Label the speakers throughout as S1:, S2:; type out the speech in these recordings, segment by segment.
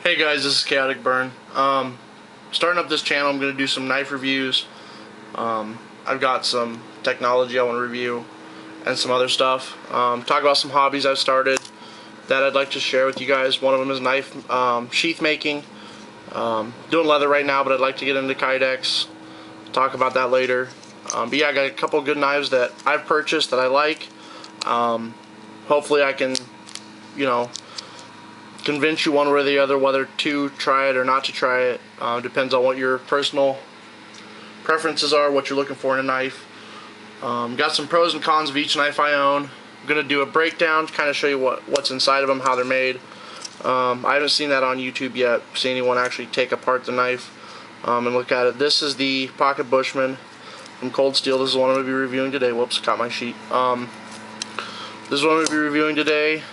S1: Hey guys, this is Chaotic Burn. Starting up this channel, I'm going to do some knife reviews. I've got some technology I want to review and some other stuff. Talk about some hobbies I've started that I'd like to share with you guys. One of them is knife sheath making. Doing leather right now, but I'd like to get into kydex. Talk about that later. But yeah, I got a couple good knives that I've purchased that I like. Hopefully I can, convince you one way or the other whether to try it or not to try it. Depends on what your personal preferences are, what you're looking for in a knife. Got some pros and cons of each knife I own. I'm going to do a breakdown to kind of show you what's inside of them, how they're made. I haven't seen that on YouTube yet, see anyone actually take apart the knife and look at it. This is the Pocket Bushman from Cold Steel. This is the one I'm going to be reviewing today. Whoops, caught my sheet. This is what I'm going to be reviewing today.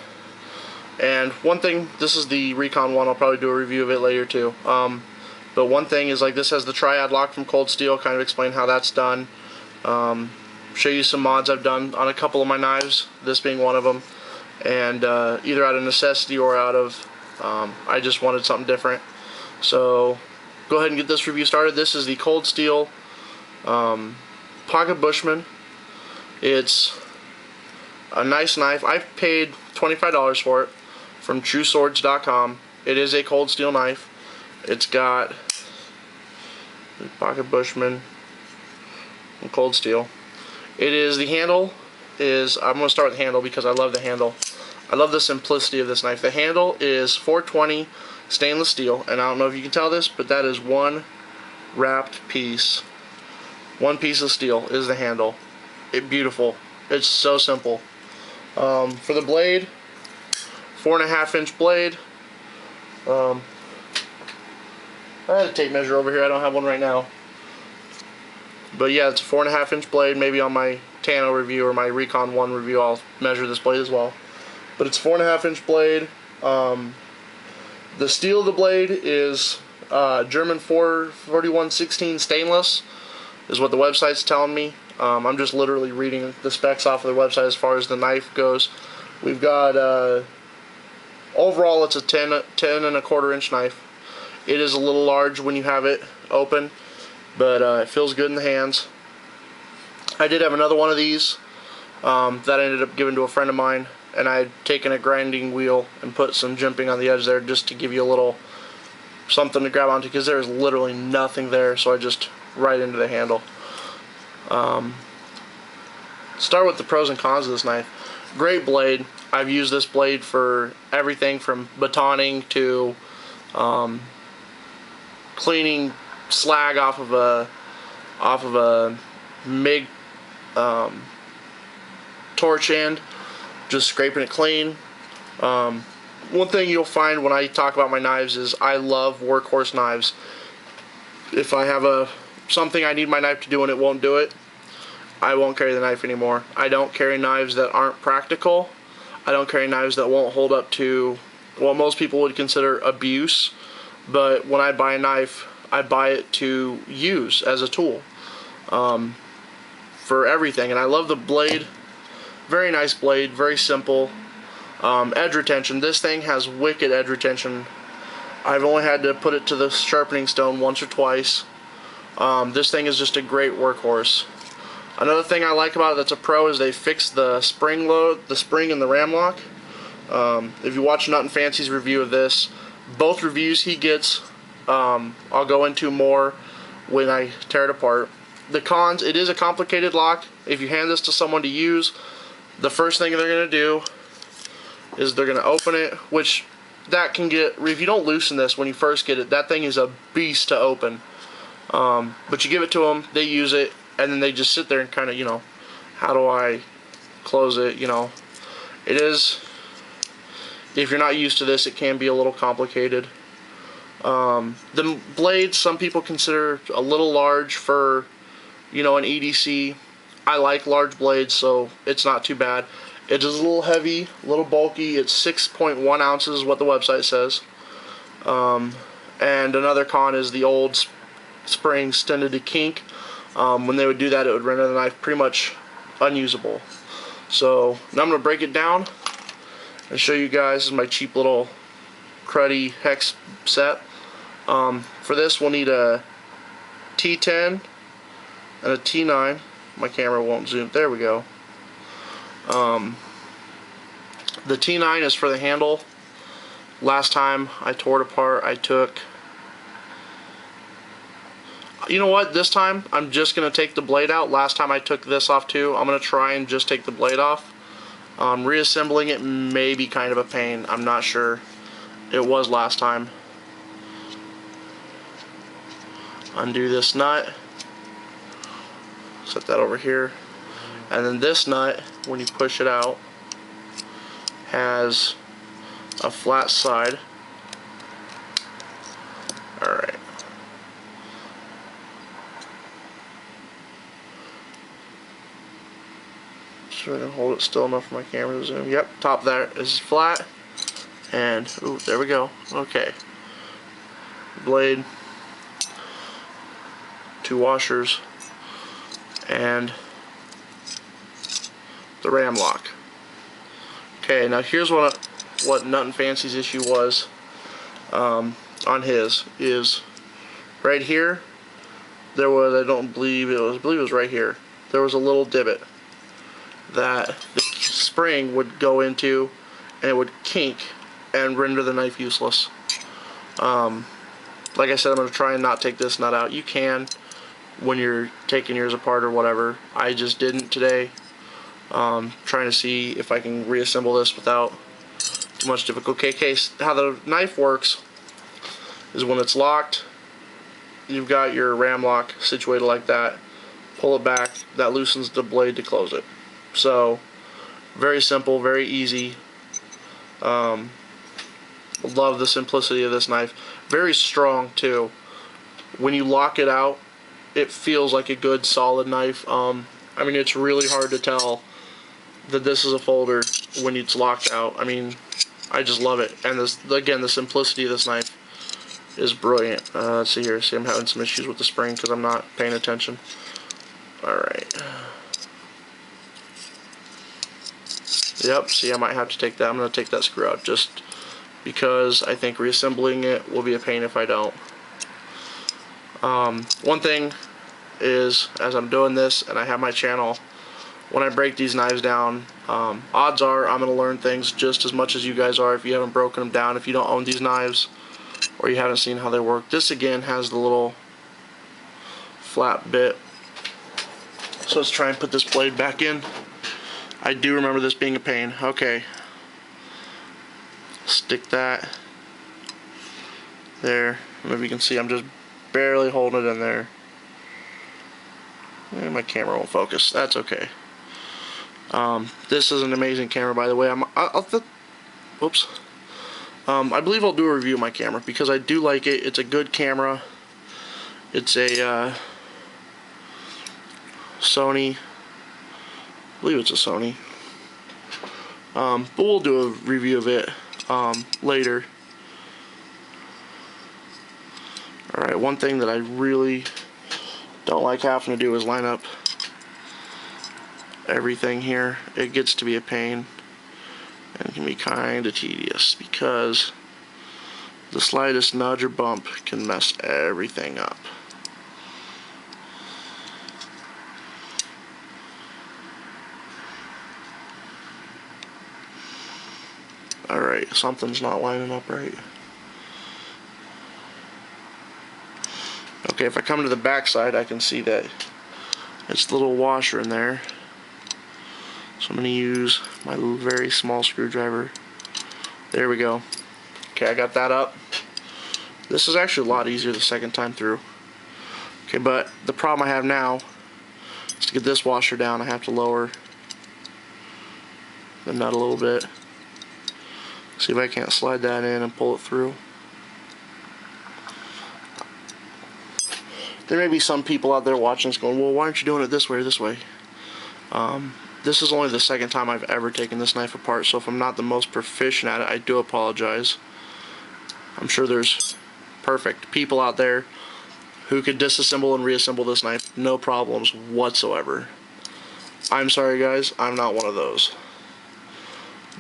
S1: And one thing, this is the Recon one, I'll probably do a review of it later too. But one thing is, like, this has the triad lock from Cold Steel, kind of explain how that's done. Show you some mods I've done on a couple of my knives, this being one of them. And either out of necessity or out of, I just wanted something different. So go ahead and get this review started. This is the Cold Steel Pocket Bushman. It's a nice knife. I've paid $25 for it from TrueSwords.com. It is a Cold Steel knife. It's got the Pocket Bushman and Cold Steel. It is, the handle is, I'm going to start with the handle because I love the handle. I love the simplicity of this knife. The handle is 420 stainless steel, and I don't know if you can tell this, but that is one wrapped piece. One piece of steel is the handle. Beautiful. It's so simple. For the blade, 4.5-inch blade. I had a tape measure over here. I don't have one right now. But yeah, it's a 4.5-inch blade. Maybe on my Tano review or my Recon 1 review I'll measure this blade as well. But it's 4.5-inch blade. The steel of the blade is German 4116 stainless, is what the website's telling me. I'm just literally reading the specs off of the website as far as the knife goes. We've got, overall it's a 10.25-inch knife. It is a little large when you have it open, but it feels good in the hands. I did have another one of these that I ended up giving to a friend of mine, and I had taken a grinding wheel and put some jimping on the edge there just to give you a little something to grab onto, because there's literally nothing there, so I just right into the handle. Start with the pros and cons of this knife. Great blade. I've used this blade for everything from batoning to cleaning slag off of a MIG torch end, just scraping it clean. One thing you'll find when I talk about my knives is I love workhorse knives. If I have something I need my knife to do and it won't do it, I won't carry the knife anymore. I don't carry knives that aren't practical. I don't carry knives that won't hold up to what most people would consider abuse. But when I buy a knife, I buy it to use as a tool for everything. And I love the blade. Very nice blade, very simple. Edge retention. This thing has wicked edge retention. I've only had to put it to the sharpening stone once or twice. This thing is just a great workhorse. Another thing I like about it that's a pro is they fixed the spring load, the spring and the ram lock. If you watch Nut and Fancy's review of this, both reviews he gets, I'll go into more when I tear it apart. The cons, it is a complicated lock. If you hand this to someone to use, the first thing they're going to do is they're going to open it, which that can get, if you don't loosen this when you first get it, that thing is a beast to open. But you give it to them, they use it, and then they just sit there and kind of, how do I close it, It is, if you're not used to this, it can be a little complicated. The blades, some people consider a little large for, an EDC. I like large blades, so it's not too bad. It is a little heavy, a little bulky. It's 6.1 ounces is what the website says. And another con is the old springs tended to kink. When they would do that, it would render the knife pretty much unusable. So now I'm going to break it down and show you guys. This is my cheap little cruddy hex set. For this we'll need a T10 and a T9. My camera won't zoom. There we go. The T9 is for the handle. Last time I tore it apart, I took... You know what? This time I'm just going to take the blade out. Last time I took this off too. I'm going to try and just take the blade off. Reassembling it may be kind of a pain. I'm not sure. It was last time. Undo this nut. Set that over here. And then this nut, when you push it out, has a flat side. Alright. So I can hold it still enough for my camera to zoom. Yep, top there is flat. And, ooh, there we go. Okay. Blade. 2 washers. And the ram lock. Okay, now here's what Nut and Fancy's issue was on his, is right here there was, I believe it was right here, there was a little divot that the spring would go into and it would kink and render the knife useless. Like I said, I'm going to try and not take this nut out. You can when you're taking yours apart or whatever. I just didn't today. Trying to see if I can reassemble this without too much difficulty. Okay, how the knife works is when it's locked, you've got your ram lock situated like that. Pull it back, that loosens the blade to close it. So, very simple, very easy. Love the simplicity of this knife. Very strong too. When you lock it out, it feels like a good solid knife. I mean, it's really hard to tell that this is a folder when it's locked out. I mean, I just love it. And this, again, the simplicity of this knife is brilliant. Let's see here. See, I'm having some issues with the spring because I'm not paying attention. Alright. Yep, see, I might have to take that. I'm going to take that screw out just because I think reassembling it will be a pain if I don't. One thing is, as I'm doing this and I have my channel, when I break these knives down, odds are I'm going to learn things just as much as you guys are if you haven't broken them down, if you don't own these knives or you haven't seen how they work. This again has the little flat bit. So let's try and put this blade back in. I do remember this being a pain. Okay. Stick that there. Maybe you can see I'm just barely holding it in there. And my camera won't focus. That's okay. This is an amazing camera, by the way. Whoops. I believe I'll do a review of my camera because I do like it. It's a good camera. It's a Sony. I believe it's a Sony. But we'll do a review of it later. Alright, one thing that I really don't like having to do is line up everything here. It gets to be a pain and can be kind of tedious because the slightest nudge or bump can mess everything up. Alright, something's not lining up right. Okay, if I come to the back side, I can see that it's the little washer in there. So I'm going to use my very small screwdriver. There we go. Okay, I got that up. This is actually a lot easier the second time through. Okay, but the problem I have now is to get this washer down, I have to lower the nut a little bit. See if I can't slide that in and pull it through. There may be some people out there watching this going, well, why aren't you doing it this way or this way? This is only the second time I've ever taken this knife apart, so if I'm not the most proficient at it, I do apologize. I'm sure there's perfect people out there who could disassemble and reassemble this knife, no problems whatsoever. I'm sorry guys, I'm not one of those.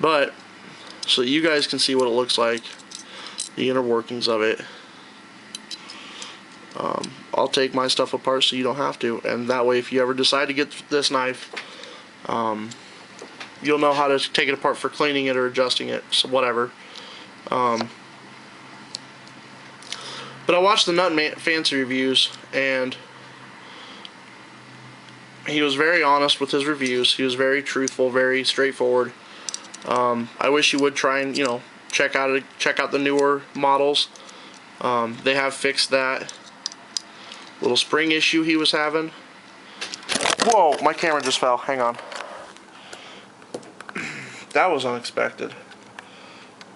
S1: But, so you guys can see what it looks like, the inner workings of it. I'll take my stuff apart so you don't have to, and that way if you ever decide to get this knife, you'll know how to take it apart for cleaning it or adjusting it, so whatever. But I watched the Nut Fancy reviews, and he was very honest with his reviews. He was very truthful, very straightforward. I wish you would try and, you know, check out the newer models. They have fixed that little spring issue he was having. Whoa, my camera just fell. Hang on. That was unexpected.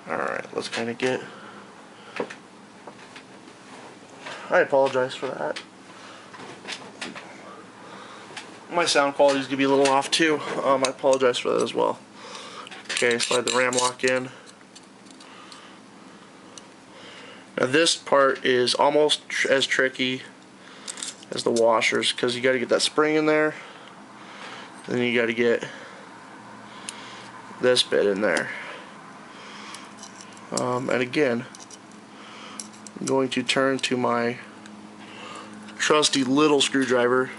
S1: Alright, let's kind of get... I apologize for that. My sound quality is going to be a little off too. I apologize for that as well. Okay, slide the ram lock in. Now this part is almost as tricky as the washers, because you got to get that spring in there, then you got to get this bit in there. And again, I'm going to turn to my trusty little screwdriver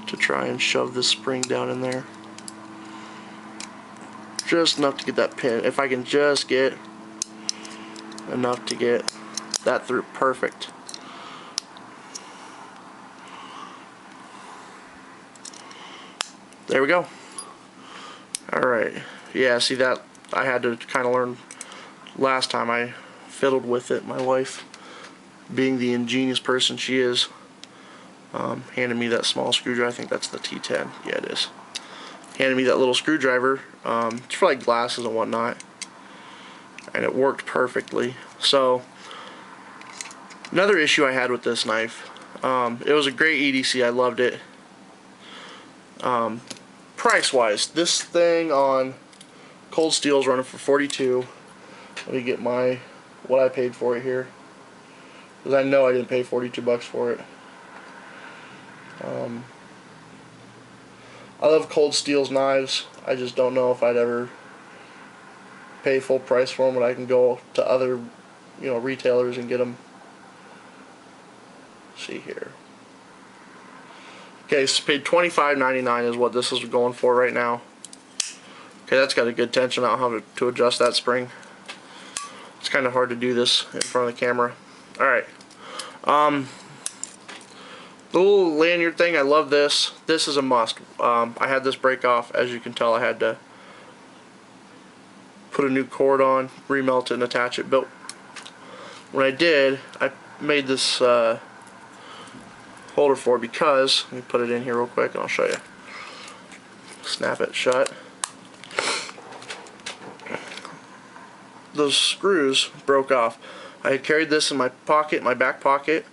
S1: to try and shove this spring down in there. Just enough to get that pin. If I can just get enough to get that through, perfect. There we go. Alright, yeah, see that I had to kind of learn last time I fiddled with it. My wife, being the ingenious person she is, handed me that small screwdriver. I think that's the T10. Yeah, it is. Handed me that little screwdriver. It's for like glasses and whatnot, and it worked perfectly. So another issue I had with this knife, it was a great EDC. I loved it. Price wise, this thing on Cold Steel is running for $42. Let me get what I paid for it here, because I know I didn't pay $42 for it. I love Cold Steel's knives. I just don't know if I'd ever pay full price for them when I can go to other, you know, retailers and get them. Let's see here. Okay, so paid $25.99 is what this is going for right now. Okay, that's got a good tension. I don't have to adjust that spring. It's kind of hard to do this in front of the camera. Alright. The little lanyard thing, I love this. This is a must. I had this break off. As you can tell, I had to put a new cord on, remelt it, and attach it. But when I did, I made this holder for it because, let me put it in here real quick and I'll show you. Snap it shut. Those screws broke off. I had carried this in my pocket, my back pocket,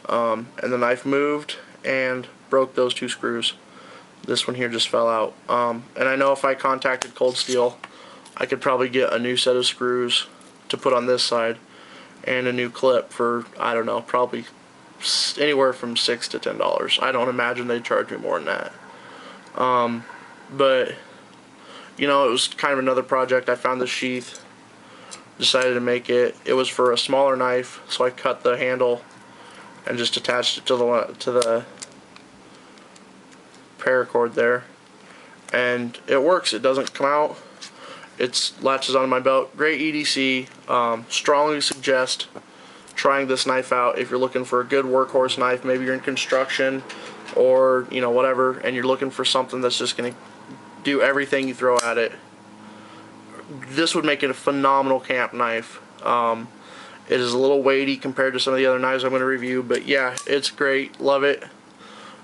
S1: and the knife moved and broke those two screws. This one here just fell out. And I know if I contacted Cold Steel, I could probably get a new set of screws to put on this side and a new clip for, I don't know, probably anywhere from $6 to $10. I don't imagine they'd charge me more than that. But you know, it was kind of another project. I found the sheath, decided to make it. It was for a smaller knife, so I cut the handle and just attached it to the paracord there, and it works. It doesn't come out. It latches onto my belt. Great EDC. Strongly suggest trying this knife out if you're looking for a good workhorse knife. Maybe you're in construction or, you know, whatever, and you're looking for something that's just going to do everything you throw at it. This would make it a phenomenal camp knife. It is a little weighty compared to some of the other knives I'm going to review, but yeah, it's great. Love it.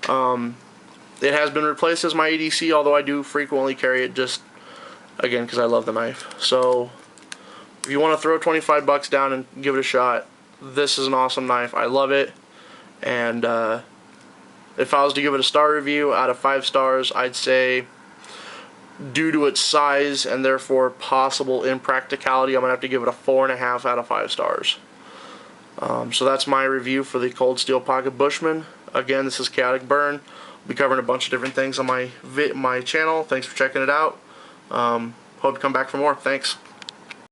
S1: It has been replaced as my EDC, although I do frequently carry it, just again because I love the knife. So if you want to throw $25 down and give it a shot, this is an awesome knife. I love it. And if I was to give it a star review out of 5 stars, I'd say, due to its size and therefore possible impracticality, I'm going to have to give it a 4.5 out of 5 stars. So that's my review for the Cold Steel Pocket Bushman. Again, this is Chaotic Burn. I'll be covering a bunch of different things on my channel. Thanks for checking it out. Hope you come back for more. Thanks.